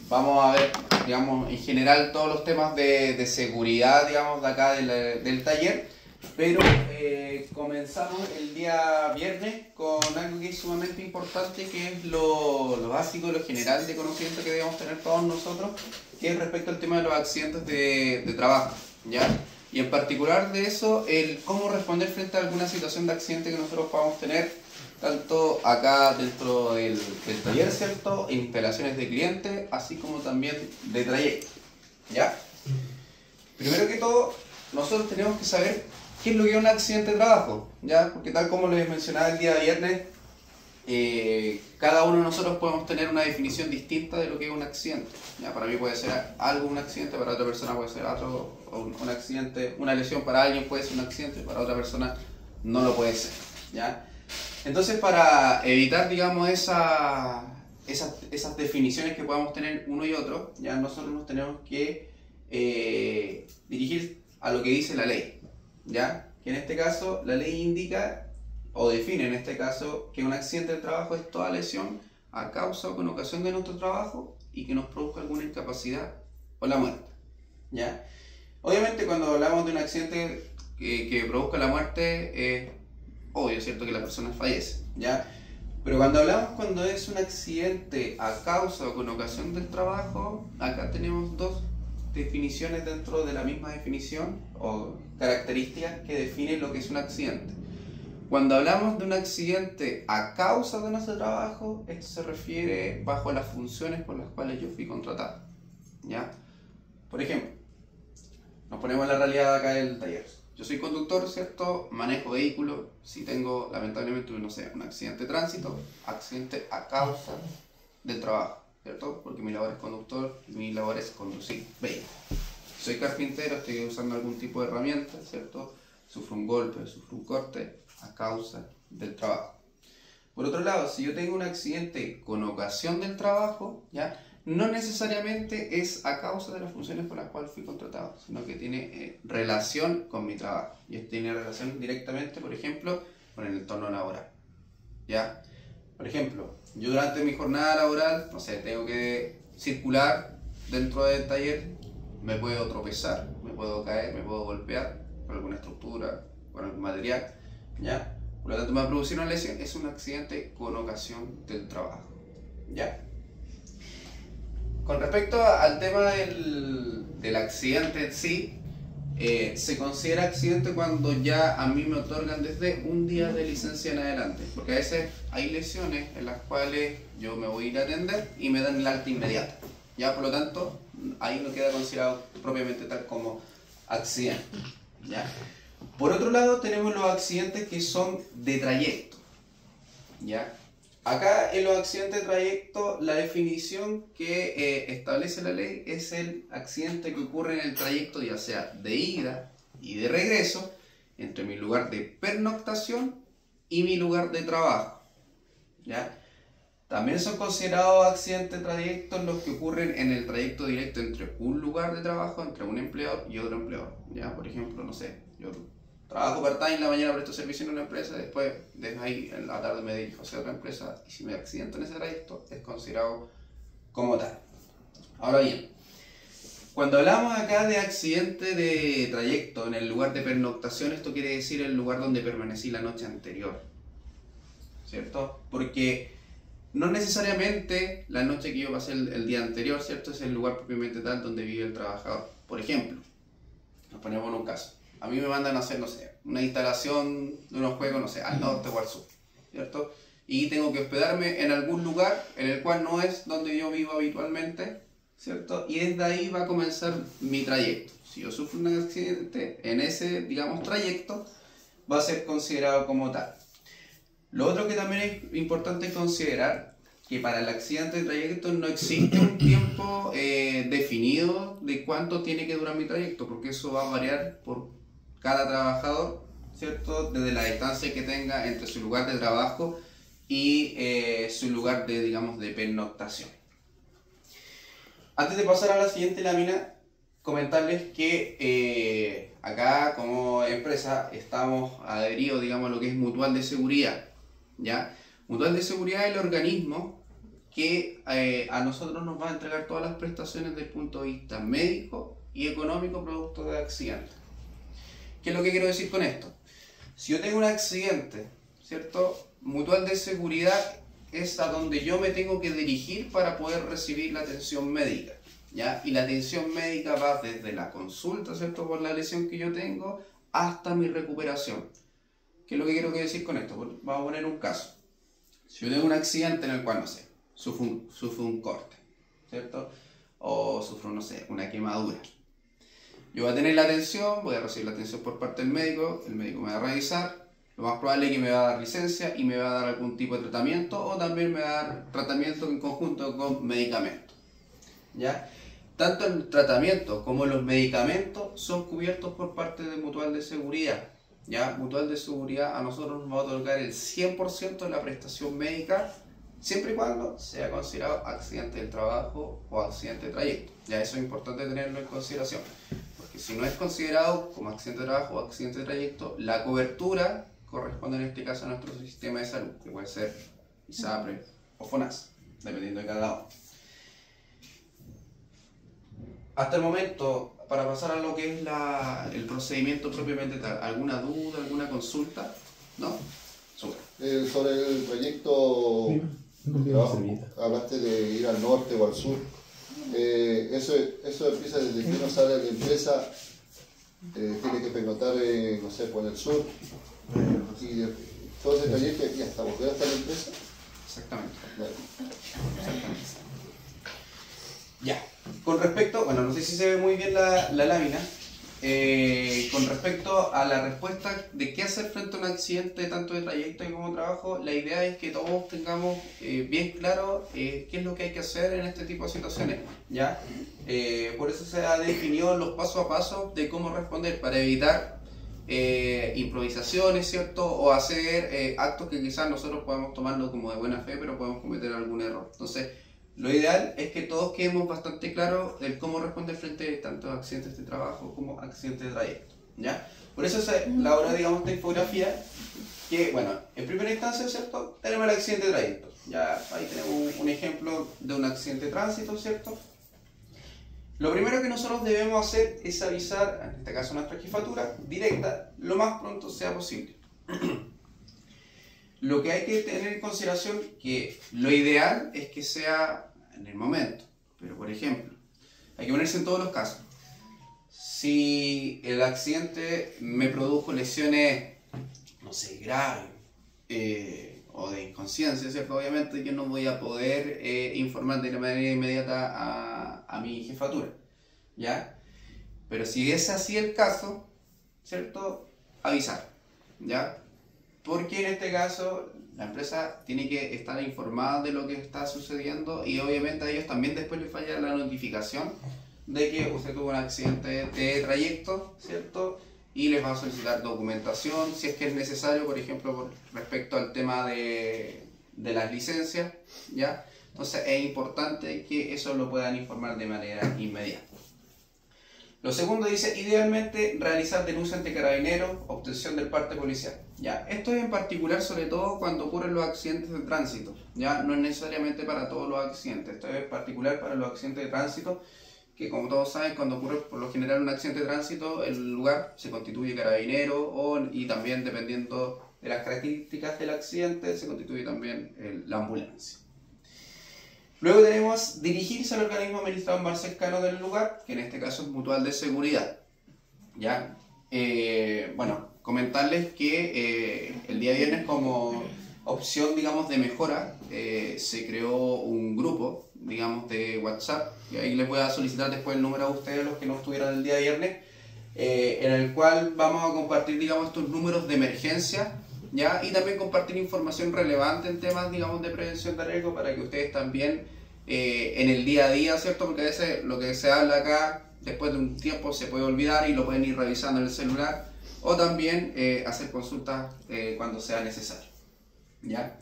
vamos a ver, digamos, en general todos los temas de seguridad, digamos, de acá del taller, pero comenzamos el día viernes con algo que es sumamente importante, que es lo básico, lo general de conocimiento que debemos tener todos nosotros, que es respecto al tema de los accidentes de trabajo, ¿ya? Y en particular de eso, el cómo responder frente a alguna situación de accidente que nosotros podamos tener, tanto acá dentro del taller, ¿cierto? En instalaciones de clientes, así como también de trayecto, ¿ya? Primero que todo, nosotros tenemos que saber qué es lo que es un accidente de trabajo, ¿ya? Porque tal como les mencionaba el día viernes, cada uno de nosotros podemos tener una definición distinta de lo que es un accidente, ¿ya? Para mí puede ser algo un accidente, para otra persona puede ser otro un accidente, una lesión para alguien puede ser un accidente, para otra persona no lo puede ser, ¿ya? Entonces, para evitar, digamos, esas definiciones que podamos tener uno y otro, ya nosotros nos tenemos que dirigir a lo que dice la ley, ¿ya? Que en este caso la ley indica o define en este caso que un accidente de trabajo es toda lesión a causa o con ocasión de nuestro trabajo y que nos produzca alguna incapacidad o la muerte, ¿ya? Obviamente cuando hablamos de un accidente que produzca la muerte, obvio, ¿cierto? Que la persona fallece, ¿ya? Pero cuando es un accidente a causa o con ocasión del trabajo, acá tenemos dos definiciones dentro de la misma definición o características que definen lo que es un accidente. Cuando hablamos de un accidente a causa de nuestro trabajo, esto se refiere bajo las funciones por las cuales yo fui contratado, ¿ya? Por ejemplo, nos ponemos en la realidad acá del taller. Yo soy conductor, ¿cierto? Manejo vehículos. Si tengo, lamentablemente, no sé, un accidente de tránsito, accidente a causa del trabajo, ¿cierto? Porque mi labor es conductor y mi labor es conducir vehículos. Soy carpintero, estoy usando algún tipo de herramienta, ¿cierto? Sufro un golpe, sufro un corte a causa del trabajo. Por otro lado, si yo tengo un accidente con ocasión del trabajo, ¿ya? No necesariamente es a causa de las funciones por las cuales fui contratado, sino que tiene relación con mi trabajo. Y esto tiene relación directamente, por ejemplo, con el entorno laboral, ¿ya? Por ejemplo, yo durante mi jornada laboral, no sé, tengo que circular dentro del taller, me puedo tropezar, me puedo caer, me puedo golpear con alguna estructura, con algún material, ¿ya? Por lo tanto, me va a producir una lesión, es un accidente con ocasión del trabajo, ¿ya? Con respecto al tema del accidente en sí, se considera accidente cuando ya a mí me otorgan desde un día de licencia en adelante, porque a veces hay lesiones en las cuales yo me voy a ir a atender y me dan el alta inmediata, ya por lo tanto ahí no queda considerado propiamente tal como accidente, ¿ya? Por otro lado tenemos los accidentes que son de trayecto, ¿ya? Acá en los accidentes de trayecto, la definición que establece la ley es el accidente que ocurre en el trayecto, ya sea de ida y de regreso, entre mi lugar de pernoctación y mi lugar de trabajo, ¿ya? También son considerados accidentes de trayecto los que ocurren en el trayecto directo entre un lugar de trabajo, entre un empleador y otro empleador, ¿ya? Por ejemplo, no sé, yo trabajo part-time, en la mañana presto servicio en una empresa, después desde ahí en la tarde me dirijo hacia otra empresa y si me accidento en ese trayecto es considerado como tal. Ahora bien, cuando hablamos acá de accidente de trayecto en el lugar de pernoctación, esto quiere decir el lugar donde permanecí la noche anterior, ¿cierto? Porque no necesariamente la noche que yo pasé el día anterior, ¿cierto? Es el lugar propiamente tal donde vive el trabajador. Por ejemplo, nos ponemos en un caso. A mí me mandan a hacer, no sé, una instalación de unos juegos, no sé, al norte o al sur, ¿cierto? Y tengo que hospedarme en algún lugar en el cual no es donde yo vivo habitualmente, ¿cierto? Y desde ahí va a comenzar mi trayecto. Si yo sufro un accidente en ese, digamos, trayecto, va a ser considerado como tal. Lo otro que también es importante considerar, que para el accidente de trayecto no existe un tiempo definido de cuánto tiene que durar mi trayecto, porque eso va a variar por cada trabajador, ¿cierto? Desde la distancia que tenga entre su lugar de trabajo y su lugar de, digamos, de pernoctación. Antes de pasar a la siguiente lámina, comentarles que acá como empresa estamos adheridos, digamos, a lo que es Mutual de Seguridad, ¿ya? Mutual de Seguridad es el organismo que a nosotros nos va a entregar todas las prestaciones desde el punto de vista médico y económico producto de accidente. ¿Qué es lo que quiero decir con esto? Si yo tengo un accidente, ¿cierto? Mutual de Seguridad es a donde yo me tengo que dirigir para poder recibir la atención médica, ¿ya? Y la atención médica va desde la consulta, ¿cierto? Por la lesión que yo tengo hasta mi recuperación. ¿Qué es lo que quiero decir con esto? Vamos a poner un caso. Si yo tengo un accidente en el cual, no sé, sufro un corte, ¿cierto? O sufro, no sé, una quemadura. Yo voy a tener la atención, voy a recibir la atención por parte del médico, el médico me va a revisar, lo más probable es que me va a dar licencia y me va a dar algún tipo de tratamiento o también me va a dar tratamiento en conjunto con medicamentos, ¿ya? Tanto el tratamiento como los medicamentos son cubiertos por parte de Mutual de Seguridad, ¿ya? Mutual de Seguridad a nosotros nos va a otorgar el 100% de la prestación médica siempre y cuando sea considerado accidente del trabajo o accidente de trayecto. Ya eso es importante tenerlo en consideración, porque si no es considerado como accidente de trabajo o accidente de trayecto, la cobertura corresponde en este caso a nuestro sistema de salud, que puede ser ISAPRE o FONASA, dependiendo de cada uno. Hasta el momento, para pasar a lo que es el procedimiento propiamente tal, ¿alguna duda, alguna consulta? ¿No? Súper. Sobre el proyecto trabajo, hablaste de ir al norte o al sur. Eso empieza desde que uno sale de la empresa, tiene que pernoctar, no sé, por el sur. Y todo ese trayecto ya está, ¿volver hasta la empresa? Exactamente. Exactamente. Ya. Con respecto, bueno, no sé si se ve muy bien la lámina. Con respecto a la respuesta de qué hacer frente a un accidente tanto de trayecto como trabajo, la idea es que todos tengamos bien claro qué es lo que hay que hacer en este tipo de situaciones, ¿ya? Por eso se ha definido los pasos a paso de cómo responder para evitar improvisaciones, ¿cierto? O hacer actos que quizás nosotros podemos tomarlo como de buena fe, pero podemos cometer algún error. Entonces, lo ideal es que todos quedemos bastante claros del cómo responder frente a tanto accidentes de trabajo como accidentes de trayecto, ¿ya? Por eso se elabora, digamos, esta infografía que, bueno, en primera instancia, ¿cierto? Tenemos el accidente de trayecto. Ya ahí tenemos un ejemplo de un accidente de tránsito, ¿cierto? Lo primero que nosotros debemos hacer es avisar, en este caso nuestra jefatura directa, lo más pronto sea posible. Lo que hay que tener en consideración que lo ideal es que sea en el momento, pero por ejemplo, hay que ponerse en todos los casos. Si el accidente me produjo lesiones, no sé, graves o de inconsciencia, ¿cierto? Obviamente yo no voy a poder informar de manera inmediata a mi jefatura, ¿ya? Pero si es así el caso, ¿cierto? Avisar, ¿ya? Porque en este caso la empresa tiene que estar informada de lo que está sucediendo y obviamente a ellos también después les falla la notificación de que usted tuvo un accidente de trayecto, ¿cierto? Y les va a solicitar documentación si es que es necesario, por ejemplo, respecto al tema de las licencias, ¿ya? Entonces es importante que eso lo puedan informar de manera inmediata. Lo segundo dice, idealmente realizar denuncia ante carabineros, obtención del parte policial. ¿Ya? Esto es en particular sobre todo cuando ocurren los accidentes de tránsito, ¿ya? No es necesariamente para todos los accidentes, esto es particular para los accidentes de tránsito, que como todos saben, cuando ocurre por lo general un accidente de tránsito, el lugar se constituye carabinero y también dependiendo de las características del accidente, se constituye también la ambulancia. Luego tenemos dirigirse al organismo administrador más cercano del lugar, que en este caso es Mutual de Seguridad. ¿Ya? Bueno, comentarles que el día viernes como opción, digamos, de mejora, se creó un grupo, digamos, de WhatsApp, y ahí les voy a solicitar después el número a ustedes, los que no estuvieran el día viernes, en el cual vamos a compartir, digamos, estos números de emergencia, ¿ya? Y también compartir información relevante en temas, digamos, de prevención de riesgo para que ustedes también en el día a día, ¿cierto? Porque a veces lo que se habla acá, después de un tiempo se puede olvidar y lo pueden ir revisando en el celular, o también hacer consultas cuando sea necesario, ¿ya?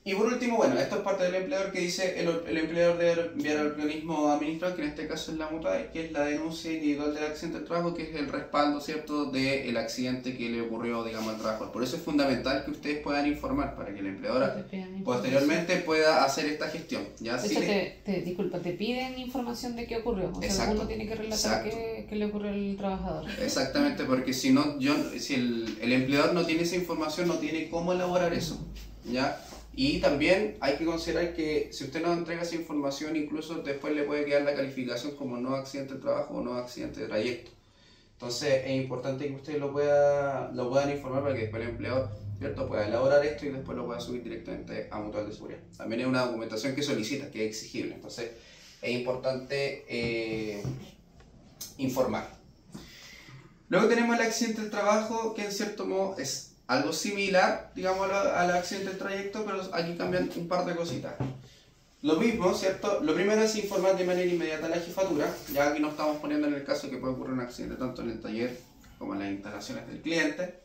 Y por último, bueno, esto es parte del empleador que dice el empleador debe enviar al organismo administrador, que en este caso es la MUTAE, que es la denuncia individual del accidente del trabajo, que es el respaldo, ¿cierto?, del accidente que le ocurrió, digamos, al trabajador. Por eso es fundamental que ustedes puedan informar para que el empleador posteriormente pueda hacer esta gestión. ¿Ya? De hecho, disculpa, te piden información de qué ocurrió. O sea, uno tiene que relatar qué le ocurrió al trabajador. Exactamente, porque si no, si el empleador no tiene esa información, no tiene cómo elaborar eso. ¿Ya? Y también hay que considerar que si usted no entrega esa información, incluso después le puede quedar la calificación como no accidente de trabajo o no accidente de trayecto. Entonces es importante que ustedes lo puedan informar para que después el empleador, ¿cierto?, pueda elaborar esto y después lo pueda subir directamente a Mutual de Seguridad. También es una documentación que solicita, que es exigible. Entonces es importante informar. Luego tenemos el accidente del trabajo, que en cierto modo es algo similar, digamos, al accidente del trayecto, pero aquí cambian un par de cositas. Lo mismo, ¿cierto? Lo primero es informar de manera inmediata a la jefatura, ya aquí nos estamos poniendo en el caso que puede ocurrir un accidente tanto en el taller como en las instalaciones del cliente.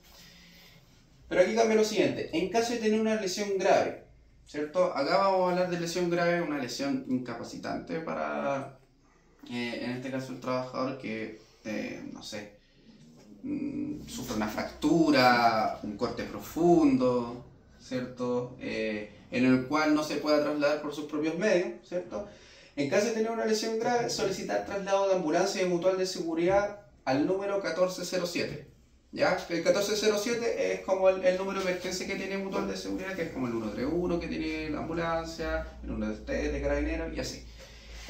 Pero aquí cambia lo siguiente: en caso de tener una lesión grave, ¿cierto? Acá vamos a hablar de lesión grave, una lesión incapacitante para, en este caso, el trabajador que, no sé, sufre una fractura, un corte profundo, ¿cierto? En el cual no se pueda trasladar por sus propios medios, ¿cierto? En caso de tener una lesión grave, solicitar traslado de ambulancia de Mutual de Seguridad al número 1407. ¿Ya? El 1407 es como el número de emergencia que tiene Mutual de Seguridad, que es como el 131 que tiene la ambulancia, el 133 de carabineros y así.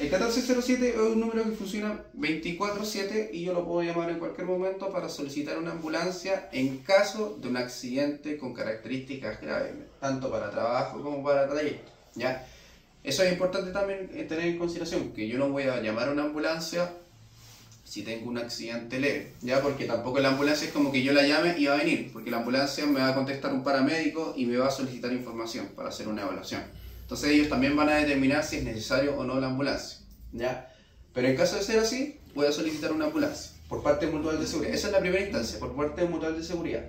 El 1407 es un número que funciona 24/7 y yo lo puedo llamar en cualquier momento para solicitar una ambulancia en caso de un accidente con características graves, tanto para trabajo como para trayecto, ¿ya? Eso es importante también tener en consideración, que yo no voy a llamar a una ambulancia si tengo un accidente leve, ¿ya? Porque tampoco la ambulancia es como que yo la llame y va a venir, porque la ambulancia me va a contestar un paramédico y me va a solicitar información para hacer una evaluación. Entonces ellos también van a determinar si es necesario o no la ambulancia, ¿ya? Pero en caso de ser así, voy a solicitar una ambulancia por parte de Mutual de Seguridad. Esa es la primera instancia, por parte de Mutual de Seguridad.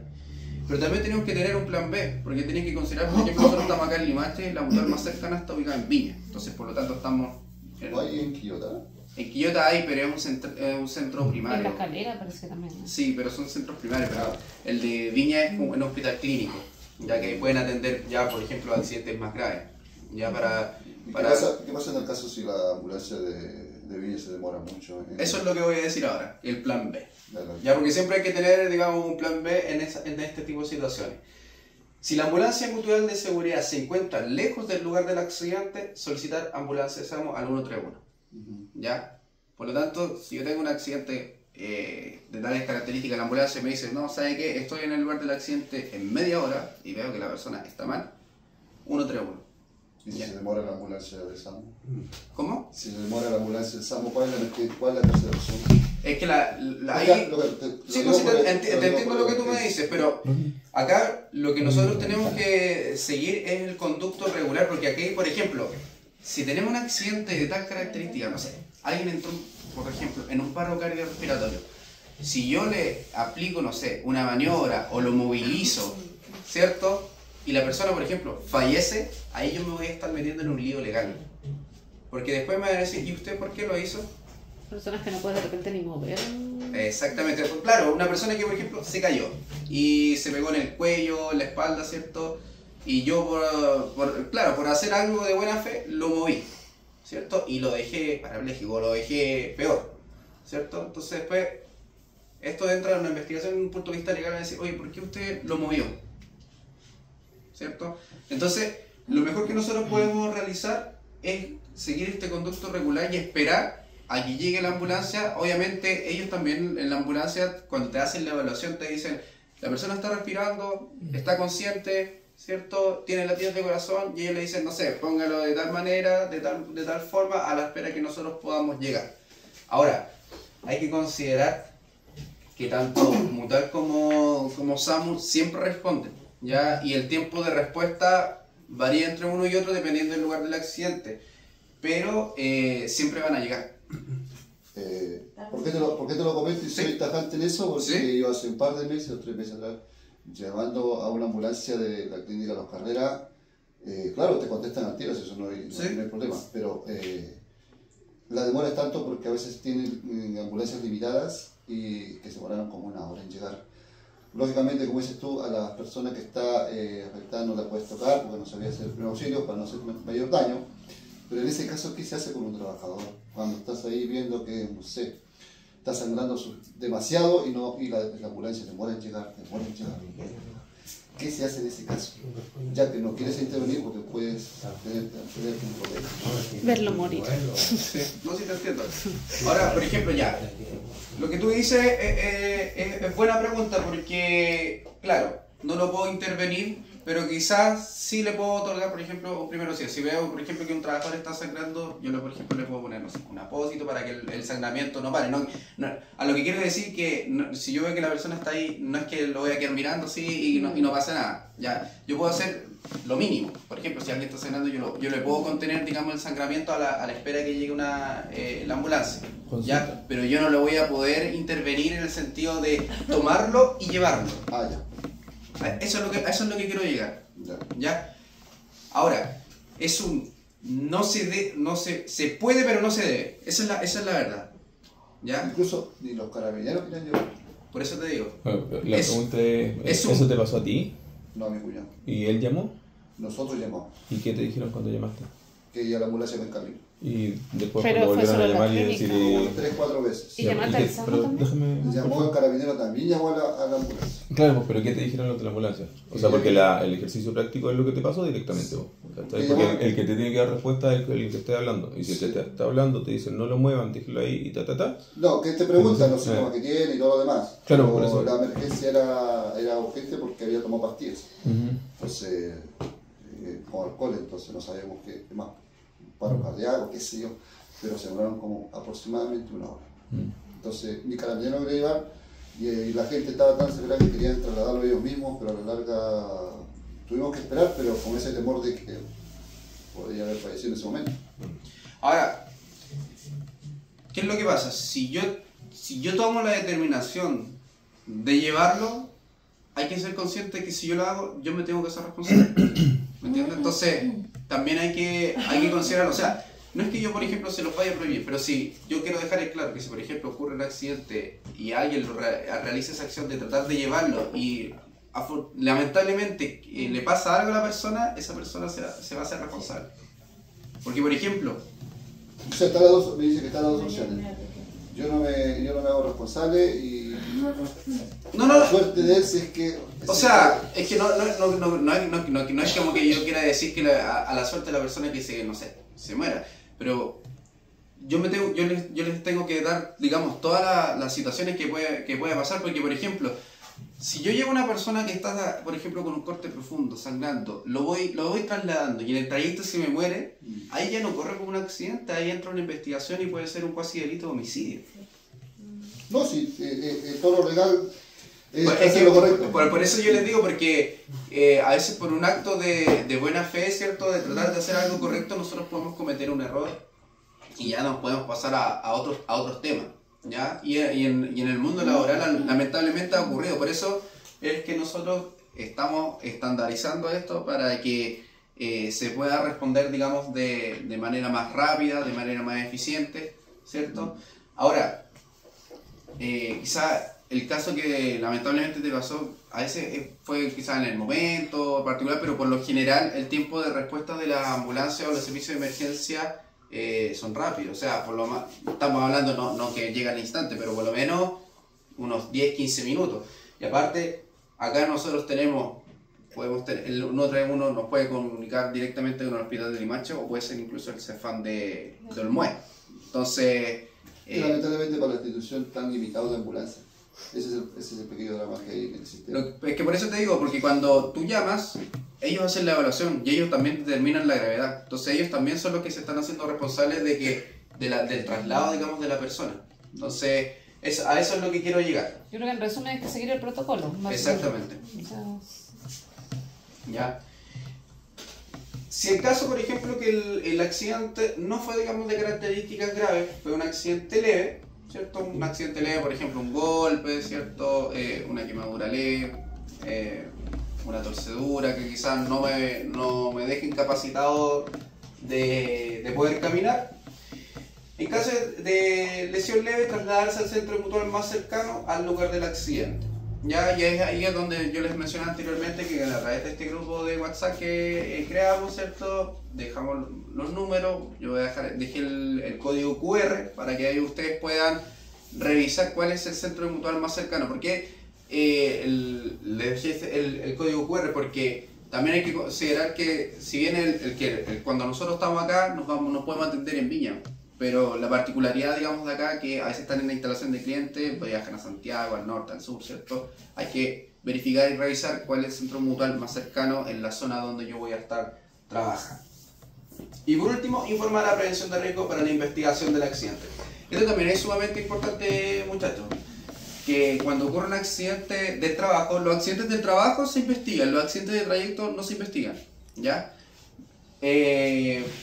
Pero también tenemos que tener un plan B, porque tienen que considerar, por ejemplo, nosotros estamos acá en Limache, la Mutual más cercana está ubicada en Viña. Entonces, por lo tanto, estamos... ¿No hay en Quillota? En Quillota hay, pero es un centro primario. En La Calera parece que también, ¿no? Sí, pero son centros primarios. Pero el de Viña es un hospital clínico, ya que pueden atender ya, por ejemplo, accidentes más graves. Ya ¿Qué pasa en el caso si la ambulancia de Viña se demora mucho? Eso es lo que voy a decir ahora, el plan B. Claro. Ya, porque siempre hay que tener, digamos, un plan B en este tipo de situaciones. Si la ambulancia Mutual de Seguridad se encuentra lejos del lugar del accidente, solicitar ambulancia SAMU al 131. ¿Ya? Por lo tanto, si yo tengo un accidente de tales características, la ambulancia me dice, no, ¿sabe qué? Estoy en el lugar del accidente en media hora y veo que la persona está mal, 131. ¿Y si se demora la ambulancia del SAMU? ¿Cómo? Si se demora la ambulancia del SAMU, ¿cuál es la tercera opción? Es que te entiendo lo que tú me dices, pero acá lo que nosotros tenemos que seguir es el conducto regular, porque aquí, por ejemplo, si tenemos un accidente de tal característica, no sé, alguien entró, por ejemplo, en un paro cardiorrespiratorio, si yo le aplico, no sé, una maniobra o lo movilizo, ¿cierto? Y la persona, por ejemplo, fallece, ahí yo me voy a estar metiendo en un lío legal. Porque después me van a decir, ¿y usted por qué lo hizo? Personas que no pueden de repente ni mover. Exactamente, claro, una persona que, por ejemplo, se cayó y se pegó en el cuello, en la espalda, ¿cierto? Y yo, por hacer algo de buena fe, lo moví, ¿cierto? Y lo dejé parapléjico, lo dejé peor, ¿cierto? Entonces después, esto entra en una investigación en un punto de vista legal, a decir, oye, ¿por qué usted lo movió? ¿Cierto? Entonces, lo mejor que nosotros podemos realizar es seguir este conducto regular y esperar a que llegue la ambulancia. Obviamente, ellos también en la ambulancia, cuando te hacen la evaluación, te dicen, la persona está respirando, está consciente, ¿cierto? Tiene latidos de corazón, y ellos le dicen, no sé, póngalo de tal manera, de tal forma, a la espera que nosotros podamos llegar. Ahora, hay que considerar que tanto Mutual como SAMU siempre responden, ¿ya? Y el tiempo de respuesta varía entre uno y otro dependiendo del lugar del accidente, pero siempre van a llegar. ¿Por qué te lo comento y soy tajante en eso? Porque yo hace un par de meses o 3 meses atrás, llevando a una ambulancia de la clínica Los Carreras, Claro, te contestan al tiro, eso no hay, Sí. no hay problema, pero la demora es tanto porque a veces tienen ambulancias limitadas y que se demoran como 1 hora en llegar. Lógicamente, como dices tú, a la persona que está afectada no la puedes tocar porque no sabía hacer el primer auxilio para no hacer mayor daño. Pero en ese caso, ¿qué se hace con un trabajador? Cuando estás ahí viendo que, no sé, está sangrando demasiado y la ambulancia demora en llegar. ¿Qué se hace en ese caso? Ya que no quieres intervenir porque puedes tener un problema. Verlo morir. Sí, no sé si te entiendo. Ahora, por ejemplo, ya, lo que tú dices es buena pregunta porque, claro, no lo puedo intervenir, pero quizás sí le puedo otorgar, por ejemplo, primero si veo, por ejemplo, que un trabajador está sangrando, yo por ejemplo le puedo poner, no sé, un apósito para que el sangramiento no pare. A lo que quiero decir que si yo veo que la persona está ahí, no es que lo voy a quedar mirando así y no pasa nada. Ya, yo puedo hacer lo mínimo. Por ejemplo, si alguien está sangrando, yo le puedo contener, digamos, el sangramiento a la espera que llegue la ambulancia. ¿Ya? Pero yo no le voy a poder intervenir en el sentido de tomarlo y llevarlo. Ah, ya. Eso es lo que quiero llegar. Ya. ¿Ya? Ahora, se puede pero no se debe. Esa es la verdad. ¿Ya? Incluso ni los carabineros quieren llevar. Por eso te digo. La pregunta es, ¿eso te pasó a ti? No, a mi cuñado. ¿Y él llamó? Nosotros llamamos. ¿Y qué te dijeron cuando llamaste? Que ya la ambulancia me encarriló. Y después Pero cuando fue volvieron a solo la llamar y clínica. decir... 3, 4 veces. ¿Y llamaste al SAMU pero también? déjame... Ya fue el carabinero también, llamó a la ambulancia. Claro, pues, pero ¿qué te dijeron los de la ambulancia? O sea, porque el ejercicio práctico es lo que te pasó directamente vos. ¿Cachai? Porque el que te tiene que dar respuesta es el que esté hablando. Y si el que te está hablando te dice no lo muevan, déjelo ahí y No, que te preguntan los síntomas que tiene y todo lo demás. Claro, Pero por eso. la emergencia era urgente porque había tomado pastillas. Entonces, con alcohol, entonces no sabíamos qué más. Paro cardíaco, qué sé yo. Pero se demoraron como aproximadamente 1 hora. Entonces, mi carabinero no quería llevar y la gente estaba tan desesperada que querían trasladarlo ellos mismos, pero a la larga tuvimos que esperar, pero con ese temor de que podría haber fallecido en ese momento. Ahora, ¿qué es lo que pasa? Si yo tomo la determinación de llevarlo, hay que ser consciente que si yo lo hago, yo me tengo que ser responsable. ¿Me entiendes? Entonces, también hay que considerarlo. O sea, no es que yo, por ejemplo, se los vaya a prohibir, pero sí, yo quiero dejar en claro que si, por ejemplo, ocurre un accidente y alguien realiza esa acción de tratar de llevarlo y lamentablemente le pasa algo a la persona, esa persona se va a hacer responsable. Porque, por ejemplo... O sea, me dice que están las dos opciones. Yo no me hago responsable y la suerte de él si es que... O sea, es que no es como que yo quiera decir que a la suerte de la persona que se muera, pero yo les tengo que dar, digamos, todas las situaciones que pueda pasar, porque, por ejemplo, si yo llevo a una persona que está, por ejemplo, con un corte profundo, sangrando, lo voy trasladando y en el trayecto se me muere, ahí ya no corre como un accidente, ahí entra una investigación y puede ser un cuasi delito de homicidio. No, sí, todo lo legal Es es lo correcto. por eso yo les digo, porque a veces por un acto de buena fe, ¿cierto? De tratar de hacer algo correcto, nosotros podemos cometer un error y ya nos podemos pasar a otros temas, ¿ya? Y en el mundo laboral lamentablemente ha ocurrido, por eso es que nosotros estamos estandarizando esto para que se pueda responder, digamos, de manera más rápida, de manera más eficiente, ¿cierto? Ahora, quizá el caso que lamentablemente te pasó, a veces fue quizá en el momento particular, pero por lo general el tiempo de respuesta de la ambulancia o los servicios de emergencia son rápidos. O sea, por lo más, estamos hablando no que llega al instante, pero por lo menos unos 10-15 minutos. Y aparte, acá nosotros uno nos puede comunicar directamente con el hospital de Limache o puede ser incluso el CEFAM de Olmué. Entonces... lamentablemente para la institución tan limitado de ambulancia. Ese es el pequeño drama que hay en el sistema. Es que por eso te digo, porque cuando tú llamas, ellos hacen la evaluación y ellos también determinan la gravedad. Entonces ellos también son los que se están haciendo responsables del traslado, digamos, de la persona. Entonces, a eso es lo que quiero llegar. Yo creo que en resumen hay que seguir el protocolo. Exactamente. O sea, ¿Ya? Si el caso, por ejemplo, que el accidente no fue, digamos, de características graves, fue un accidente leve, ¿cierto? Un accidente leve, por ejemplo, un golpe, ¿cierto? Una quemadura leve, una torcedura que quizás no me deje incapacitado de poder caminar. En caso de lesión leve, trasladarse al centro mutual más cercano al lugar del accidente. Ya, y ahí es donde yo les mencioné anteriormente que a través de este grupo de WhatsApp que creamos, ¿cierto? Dejamos los números, yo voy a dejé el código QR para que ahí ustedes puedan revisar cuál es el centro mutual más cercano. ¿Por qué les dejé el código QR? Porque también hay que considerar que si bien cuando nosotros estamos acá nos podemos atender en Viña, pero la particularidad, digamos, de acá, que a veces están en la instalación de clientes, viajan a Santiago, al norte, al sur, ¿cierto? Hay que verificar y revisar cuál es el centro mutual más cercano en la zona donde yo voy a estar trabajando. Y por último, informar a la prevención de riesgo para la investigación del accidente. Esto también es sumamente importante, muchachos, que cuando ocurre un accidente del trabajo, los accidentes del trabajo se investigan, los accidentes de trayecto no se investigan, ¿ya?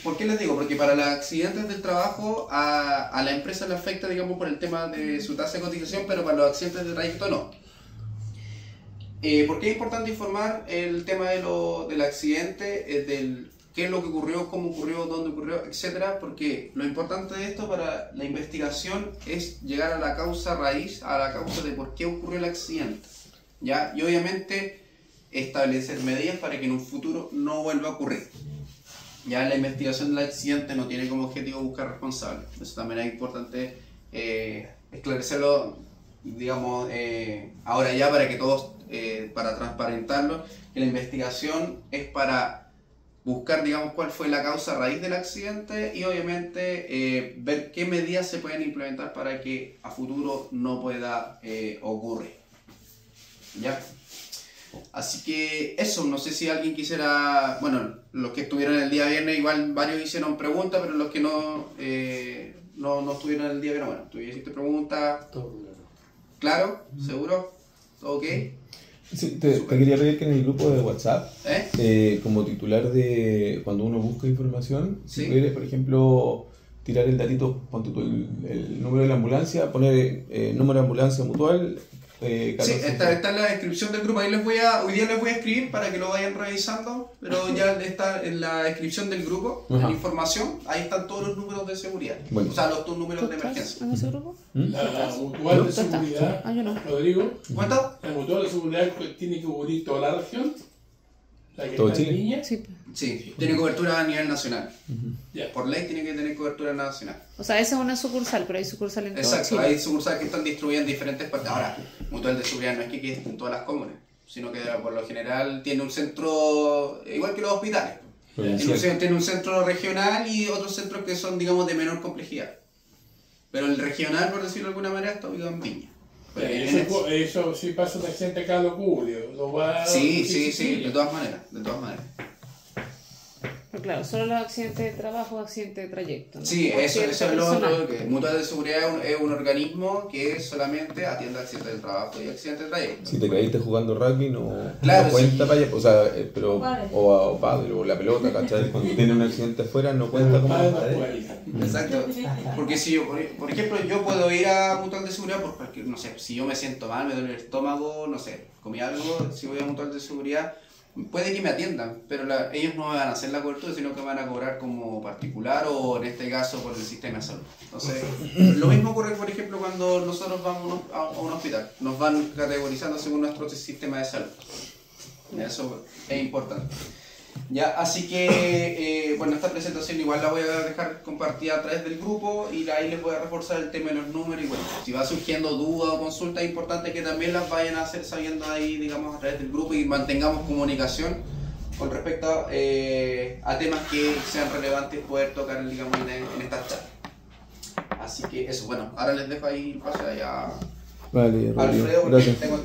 ¿Por qué les digo? Porque para los accidentes del trabajo a la empresa le afecta, digamos, por el tema de su tasa de cotización, pero para los accidentes de trayecto no. ¿Por qué es importante informar el tema del accidente, qué es lo que ocurrió, cómo ocurrió, dónde ocurrió, etcétera? Porque lo importante de esto para la investigación es llegar a la causa raíz, a la causa de por qué ocurrió el accidente, ¿ya? Y obviamente establecer medidas para que en un futuro no vuelva a ocurrir. Ya la investigación del accidente no tiene como objetivo buscar responsables. Eso también es importante esclarecerlo, digamos, ahora ya para que todos, para transparentarlo, que la investigación es para buscar, digamos, cuál fue la causa raíz del accidente y obviamente ver qué medidas se pueden implementar para que a futuro no pueda ocurrir. ¿Ya? Así que eso, no sé si alguien quisiera, bueno, los que estuvieron el día viernes, igual varios hicieron preguntas, pero los que no estuvieron el día viernes, bueno, tú hiciste preguntas. Todo claro. ¿Claro? ¿Seguro? ¿Todo ok? Sí, te quería pedir que en el grupo de WhatsApp, como titular de cuando uno busca información, si pudieras, por ejemplo, tirar el datito, ponte tú el número de la ambulancia, poner número de ambulancia mutual. Sí, está en la descripción del grupo. Ahí hoy día les voy a escribir para que lo vayan revisando, pero ya está en la descripción del grupo, en la información, ahí están todos los números de seguridad, bueno. O sea, los números de emergencia. ¿En ese grupo? La mutual de seguridad, Rodrigo, ¿cuánto? La mutual de seguridad tiene que cubrir toda la región, la que ¿todo está en Chile? Viña. Sí, tiene cobertura a nivel nacional. Yeah. Por ley tiene que tener cobertura nacional. O sea, esa es una sucursal, pero hay sucursal en todo Chile. Exacto, hay sucursales que están distribuidas en diferentes partes. Ahora, mutual de seguridad no es que quede en todas las comunas, sino que por lo general tiene un centro, igual que los hospitales. Tiene un centro regional y otros centros que son, digamos, de menor complejidad. Pero el regional, por decirlo de alguna manera, está ubicado en Viña. Eso sí pasa un accidente acá lo cubre. Sí, de todas maneras. Pero claro, solo los accidentes de trabajo, accidentes de trayecto, ¿no? Sí, eso es lo otro. Que Mutual de Seguridad es un organismo que solamente atiende accidentes de trabajo y accidentes de trayecto. Si te caíste jugando rugby, no cuenta sí. para allá, o sea, pero, o padre, o la pelota, ¿cachai? Cuando tiene un accidente afuera, no cuenta como padre. Exacto. Porque si yo, por ejemplo, yo puedo ir a Mutual de Seguridad porque, no sé, si yo me siento mal, me duele el estómago, no sé, comí algo, si voy a Mutual de Seguridad, puede que me atiendan, pero ellos no van a hacer la cobertura, sino que van a cobrar como particular o en este caso por el sistema de salud. Entonces, lo mismo ocurre, por ejemplo, cuando nosotros vamos a un hospital. Nos van categorizando según nuestro sistema de salud. Eso es importante. Ya, así que, bueno, esta presentación igual la voy a dejar compartida a través del grupo y ahí les voy a reforzar el tema de los números y bueno, si va surgiendo dudas o consultas, es importante que también las vayan a hacer sabiendo ahí, digamos, a través del grupo y mantengamos comunicación con respecto a temas que sean relevantes poder tocar, digamos, en esta charla. Así que eso, bueno, ahora les dejo ahí el pase allá. Vale, Alfredo, porque gracias. tengo